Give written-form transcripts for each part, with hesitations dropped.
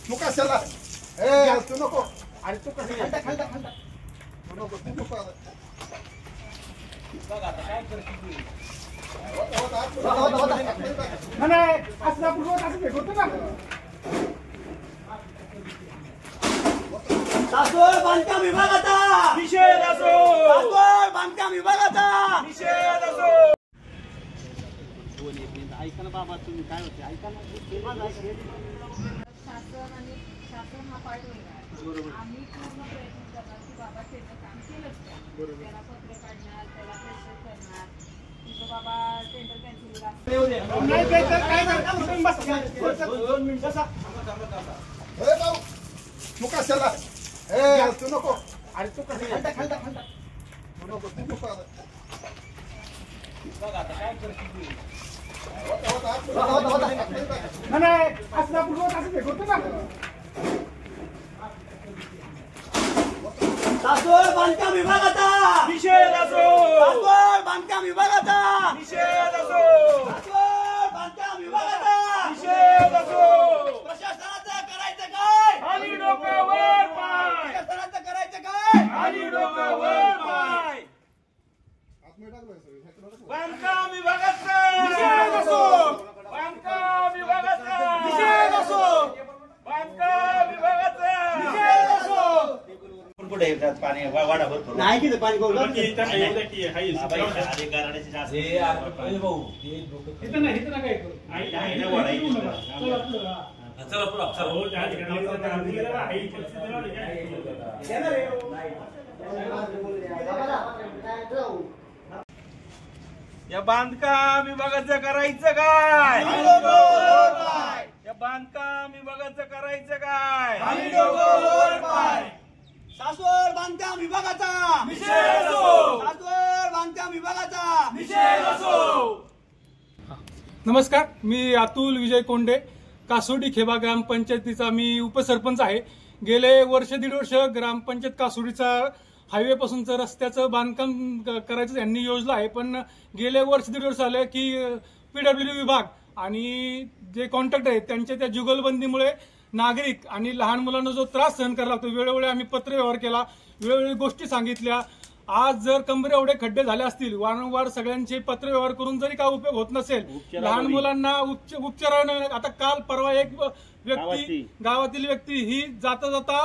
तू कशाला तू नको आणि तू कसं खालता खालता खालता तू नको तू नको बघ आता काय करते नाही असं आपण रोज असं भेटतो ना सासवड बांधकाम विभागाचा निषेध असो सासवड बांधकाम विभागाचा निषेध असो ऐका ना बाबा तुम्ही काय होते ऐका ना शासन हा पार्ट वेगळा आम्ही पूर्ण प्रयत्न करणार की बाबा त्याचं काम केलंच त्याला पत्र काढणार त्याला प्रेशर करणार तुझं बाबा टेंडर कॅन्सल तू कशाला तू नको आणि तू कसं खालता खालता खालता तू नको तू नको बघ आता काय करते नाही असं आपण रोज असं भेटतो ना सासवड बांधकाम विभागाचा निषेध असो सासवड बांधकाम विभागाचा निषेध असो सासवड बांधकाम विभागाचा निषेध असो प्रशासनाचं करायचं काय खाली डोक्यावर पाय प्रशासनाचं करायचं काय खाली डोक्यावर पाय बांधकाम विभागाचा निषेध असो बांधकाम विभागाचा निषेध असो बांधकाम विभागाचा निषेध असो कुठे येतात पाणी वाडा भरपूर नाही की पाणी चला या बांधकाम विभागाचं करायचं काय या बांधकाम विभागाचं करायचं काय सासवड बांधकाम विभागाचा निषेध असो सासवड बांधकाम विभागाचा निषेध असो नमस्कार, मी अतुल विजय कोंडे, कासोडी खेबा ग्रामपंचायतीचा मी उपसरपंच आहे. गेले वर्ष दीड वर्ष ग्रामपंचायत कासोडीचा हायवे पासूनचं रस्त्याचं बांधकाम करायचं यांनी योजना आहे. पण गेले वर्ष दीड वर्ष आले की PWD विभाग आणि जे कॉन्ट्रॅक्टर आहेत त्यांच्या त्या जुगलबंदीमुळे नागरिक आणि लहान मुलांना जो त्रास सहन करावा लागतो, वेळोवेळी आम्ही पत्रव्यवहार केला, वेळोवेळी गोष्टी सांगितल्या. आज जर कंबरे एवढे खड्डे झाले असतील, वारंवार सगळ्यांचे पत्रव्यवहार करून जरी काय उपयोग होत नसेल, लहान मुलांना उपचार आता काल परवा एक व्यक्ती गावातील व्यक्ती ही जाता जाता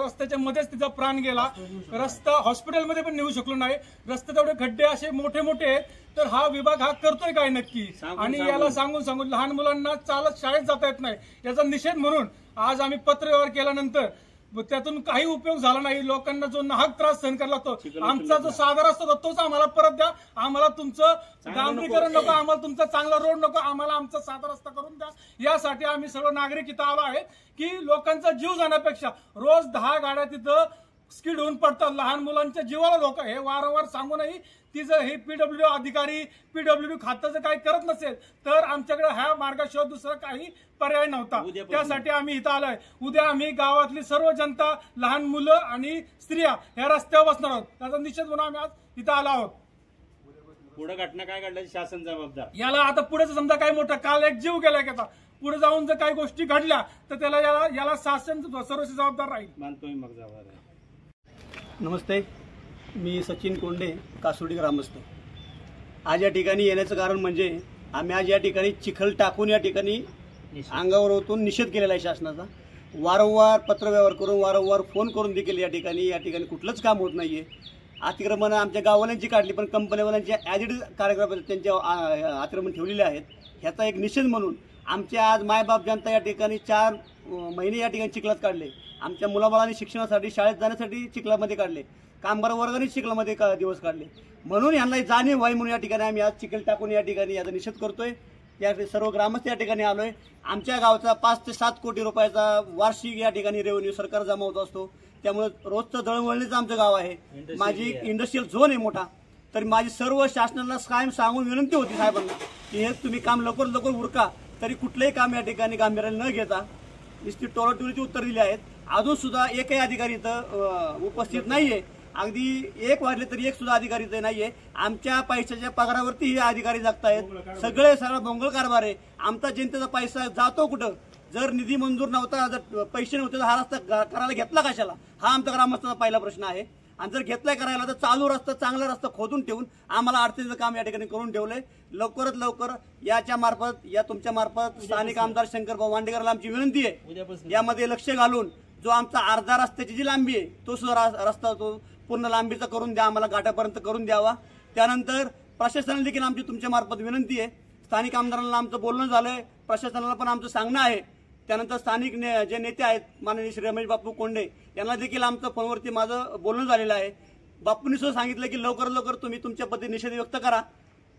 रस्त्याच्या मध्येच तिचा प्राण गेला. रस्ता हॉस्पिटलमध्ये पण नेऊ शकलो नाही. रस्त्यात एवढे खड्डे असे मोठे मोठे आहेत. तर हा विभाग हा करतोय काय नक्की? आणि याला सांगून लहान मुलांना चालत शाळेत जाता येत नाही, याचा निषेध म्हणून आज आम्ही पत्रव्यवहार केल्यानंतर त्यातून काही उपयोग झाला नाही. लोकांना जो नाहक त्रास सहन करावा लागतो, आमचा जो साधा रस्ता होता तोच आम्हाला परत द्या. आम्हाला तुमचं डांबरीकरण नको, आम्हाला तुमचा चांगला रोड नको, आम्हाला आमचा साधा रस्ता करून द्या. यासाठी आम्ही सर्व नागरिक इथं आलो आहे की लोकांचा जीव जाण्यापेक्षा रोज 10 गाड्या तिथं स्किड होऊन पडतात. लहान मुलांच्या जीवाला धोका. हे वारंवार सांगूनही ती जर हे PWD अधिकारी PWD खात्याचं काही करत नसेल तर आमच्याकडे ह्या मार्गाशिवाय दुसरा काही पर्याय नव्हता. त्यासाठी आम्ही इथं आलोय. उद्या आम्ही गावातली सर्व जनता, लहान मुलं आणि स्त्रिया ह्या रस्त्यावर बसणार आहोत. त्याचा निषेध म्हणून आम्ही आज इथं आलो आहोत. पुढे घटना काय घडल्याची शासन जबाबदार. याला आता पुढे समजा काही मोठा काल एक जीव गेला की आता पुढे जाऊन जर काही गोष्टी घडल्या तर त्याला याला शासन सर्वस्वी जबाबदार राहील. मानतोय मग जबाबदार. नमस्ते, मी सचिन कोंडे, कासोडी ग्रामस्थ. आज या ठिकाणी येण्याचं कारण म्हणजे आम्ही आज या ठिकाणी चिखल टाकून या ठिकाणी अंगावर ओतून निषेध केलेला आहे शासनाचा. वारंवार पत्रव्यवहार करून, वारंवार फोन करून देखील या ठिकाणी कुठलंच काम होत नाहीये. अतिक्रमण आमच्या गाववाल्यांची काढली, पण कंपनीवाल्यांच्या ॲजिड कार्यक्रम त्यांच्या अतिक्रमण ठेवलेले आहेत. ह्याचा एक निषेध म्हणून आमच्या आज मायबाप जनता या ठिकाणी 4 महिने या ठिकाणी चिखलात काढले. आमच्या मुलाबाळांनी शिक्षणासाठी, शाळेत जाण्यासाठी चिखलामध्ये काढले. कामगार वर्गाने चिखलामध्ये दिवस काढले. म्हणून यांना जाणीव व्हावी म्हणून या ठिकाणी आम्ही आज चिखल टाकून या ठिकाणी याचा निषेध करतोय. या सर्व ग्रामस्थ या ठिकाणी आलोय. आमच्या गावचा 5 ते 7 कोटी रुपयाचा वार्षिक या ठिकाणी रेव्हेन्यू सरकार जमा होत असतो. त्यामुळे रोजचं दळणवळणीचं आमचं गाव आहे. माझी इंडस्ट्रियल झोन आहे मोठा. तर माझी सर्व शासनाला कायम सांगून विनंती होती साहेबांना की हे तुम्ही काम लवकर उरका. तरी कुठलंही काम या ठिकाणी गांभीर्याने न घेता नुसती टोराटोरीची उत्तर दिली आहेत. अजून सुद्धा एकही अधिकारी इथं उपस्थित नाहीये. अगदी 1 वाजले तरी एक सुद्धा अधिकारी इथे नाहीये. आमच्या पैशाच्या पगारावरती हे अधिकारी जगतायत. सगळा भोंगळ कारभार आहे. आमचा जनतेचा पैसा जातो कुठं? जर निधी मंजूर नव्हता, जर पैसे नव्हते तर हा रस्ता करायला घेतला कशाला, हा आमचा ग्रामस्थांचा पहिला प्रश्न आहे. आणि जर घेतलाय करायला तर चालू रस्ता, चांगला रस्ता खोदून ठेवून आम्हाला अडचणीचं काम या ठिकाणी करून ठेवलंय. लवकरात लवकर याच्या मार्फत, या तुमच्या मार्फत स्थानिक आमदार शंकरभाऊ वांडेकरला आमची विनंती आहे, यामध्ये लक्ष घालून जो आमचा अर्धा रस्त्याची जी लांबी आहे तो सुद्धा रस्ता तो पूर्ण लांबीचा करून द्या, आम्हाला घाटापर्यंत करून द्यावा. त्यानंतर प्रशासनाला देखील आमची तुमच्या मार्फत विनंती आहे. स्थानिक आमदारांना आमचं बोलणं झालंय, प्रशासनाला पण आमचं सांगणं आहे. त्यानंतर स्थानिक जे नेते आहेत माननीय श्री रमेश बापू कोंडे यांना देखील आमचं फोनवरती माझं बोलणं झालेलं आहे. बापूंनी सुद्धा सांगितलं की लवकरात लवकर तुम्ही तुमच्या पद्धतीने निषेध व्यक्त करा,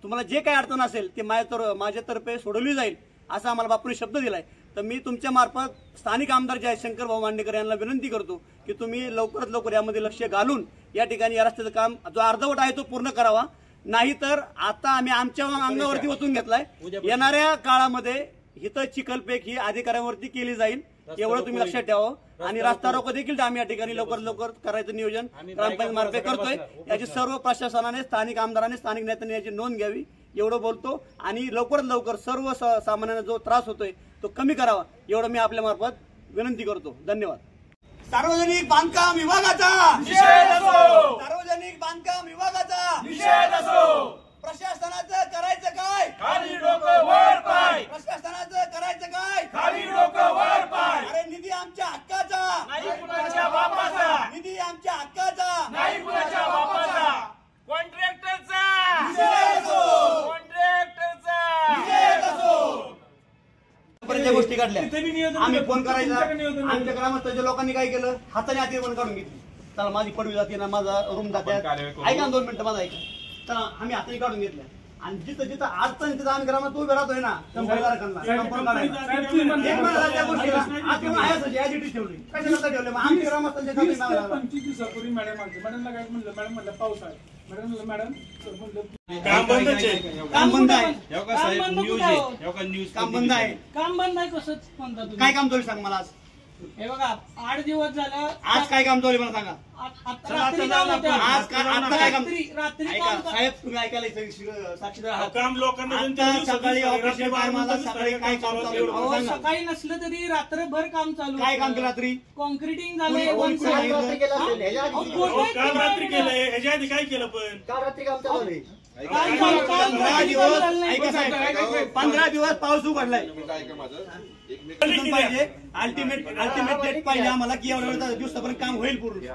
तुम्हाला जे काही अडचण असेल ते माझ्यातर्फे सोडवली जाईल असं आम्हाला बापूंनी शब्द दिलाय. तर मी तुमच्या मार्फत स्थानिक आमदार जे आहेत शंकरभाऊ वांडेकर यांना विनंती करतो की तुम्ही लवकरात लवकर यामध्ये लक्ष घालून या ठिकाणी या रस्त्याचं काम जो अर्धवट आहे तो पूर्ण करावा. नाहीतर आता आम्ही आमच्या अंगावरती ओतून घेतलाय, येणाऱ्या काळामध्ये इथं चिखलपेक ही अधिकाऱ्यांवरती केली जाईल, एवढं तुम्ही लक्षात ठेवावं. आणि रस्ता रोको देखील आम्ही या ठिकाणी लवकर लवकर करायचं नियोजन ग्रामपंचायत मार्फत करतोय. याची सर्व प्रशासनाने, स्थानिक आमदारांनी, स्थानिक नेत्यांनी याची नोंद घ्यावी, एवढं बोलतो. आणि लवकरात लवकर सर्व सामान्यांना जो त्रास होतोय तो कमी करावा, एवढं मी आपल्या मार्फत विनंती करतो. धन्यवाद. सार्वजनिक बांधकाम विभागाचा निषेध असो. सार्वजनिक बांधकाम विभागाचा निषेध असो. प्रशासनाचं करायचं काय, खाली डोकं वर पाय. प्रशासनाचं करायचं काय, खाली डोकं वर पाय. अरे निधी आमच्या हक्काचा, नाही कुणाच्या बापाचा, निधी आमच्या हक्काचा, नाही कुणाच्या बापाचा. कॉन्ट्रॅक्टरचा निषेध असो. कॉन्ट्रॅक्टरचा निषेध असो. ज्या गोष्टी काढल्या तिथे बी नियोजन आम्ही फोन करायचा, तुमच्याकडे नियोजन नाही. आमच्या ग्रामस्थांच्या लोकांनी काय केलं, हाताने आधी पण काढून घेतली. चला माझी पडवी जाते ना, माझा रूम जाते, ऐका 2 मिनिटं माझा ऐका. तर आम्ही हाताने काढून घेतल्या आणि जिथं जिथं अडचण तिथं आम्ही ग्रामात उभे राहतोय ना, कंपनीदारांना कंपाऊंड काढायला. एक महिना झाला त्या गोष्टीला, आज किंवा आहेच अशी ऍजिटी ठेवली. कशाकरता ठेवले? मग आमच्या ग्रामस्थांच्या खाली 20 नाव ते लावलं. 25 दिवसापूर्वी मॅडम आलते. मॅडमला काय म्हणलं, मॅडम म्हणलं पाऊस आहे. मॅडम म्हणलं मॅडम सर म्हणलं काम बंदच आहे. काम बंद आहे, काम बंद आहे. काम बंद आहे कसंच म्हणता तुम्ही? काय काम चालू सांग मला आज. हे बघा 8 दिवस झालं. आज काय काम चालू मला सांगा. रात्री काम होतं. आज काय आता काय काम? रात्री ऐका काम साहेब, तुम्ही ऐकायला साक्षीदार आहात. काम लोकांना आता सकाळी ऑपरेशन बाहेर मला सकाळी काय काम चालू आहे अहो, मला सांगा. सकाळी नसलं तरी रात्रभर काम चालू काय काम होतं. केलं रात्री? कॉन्क्रिटिंग झालंय. कोणी- वन कोणी साइड. सांगितलं? अहो, खोटं काल आहे रात्री ते. केलंय, ह्याच्या आधी काय केलं पण काम चालू- काम 15 दिवस झालं नाही. ऐका साहेब, 15 दिवस पाऊस उघडलाय. पाहिजे अल्टिमेट डेट पाहिजे आम्हाला की एवढ्या दिवसापर्यंत काम होईल पूर्ण.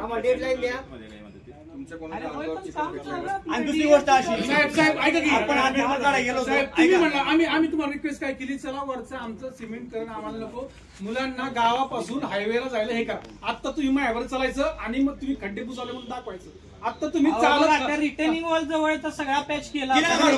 अरे होय, पण काम चालू आहे. आणि दुसरी गोष्ट अशी, साहेब ऐका की आपण आज जमा काढायला गेलो साहेब होतो. तुम्ही ऐका. म्हणला आम्ही तुम्हाला रिक्वेस्ट काय केली, चला वरचं आमचं सिमेंट करणं आम्हाला नको, मुलांना गावापासून हायवेला जायला हे करा. आता तुम्ही माझ्यावर चालायचं आणि मग तुम्ही खड्डे पुसावले म्हणून दाखवायचं. आता तुम्ही अहो, चालत आता रिटर्निंग वॉल जवळचा सगळा पॅच केला. तिला काढू.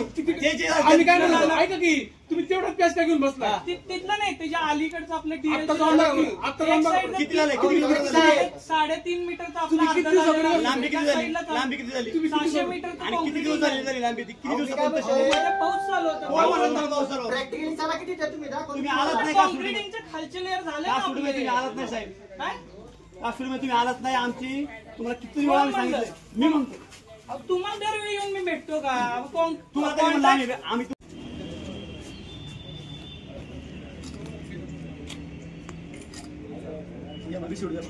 आम्ही काय म्हणलो ऐका की तुम्ही तेवढाच पॅच काय घेऊन बसला. तिथलं नाही, त्याच्या अलीकडचं आपलं आता जाऊन दाखव. आता जाऊन दाखव. किती झाले? किती किलोमीटर झाले? 3.5 मीटरचा तुम्ही आपला किती अर्धा झाला. लांबी किती एका झाली? साईडला लांबी किती झाली? 600 मीटरचं आणि किती दिवस concrete झाली लांबी ती? किती दिवसापर्यंत मध्ये पाऊस चालू कोण होता. म्हणत मला पाऊस चालू होता? तुम्ही आलात नाही का सुट्टीमध्ये? कॉन्क्रिटिंगचे खालचे लेअर झाले का ना सुट्टीमध्ये आपले. तुम्ही आलात नाही साहेब? काय? का सुट्टीमध्ये तुम्ही आलात नाही? आमची तुम्हाला किती वेळा आम्ही सांगितलं. मी म्हणतो अहो, तुम्हाला दरवेळी येऊन मी भेटतो का? तुम्हाला तरी म्हणलं आम्ही या बघ, सोडू द्या.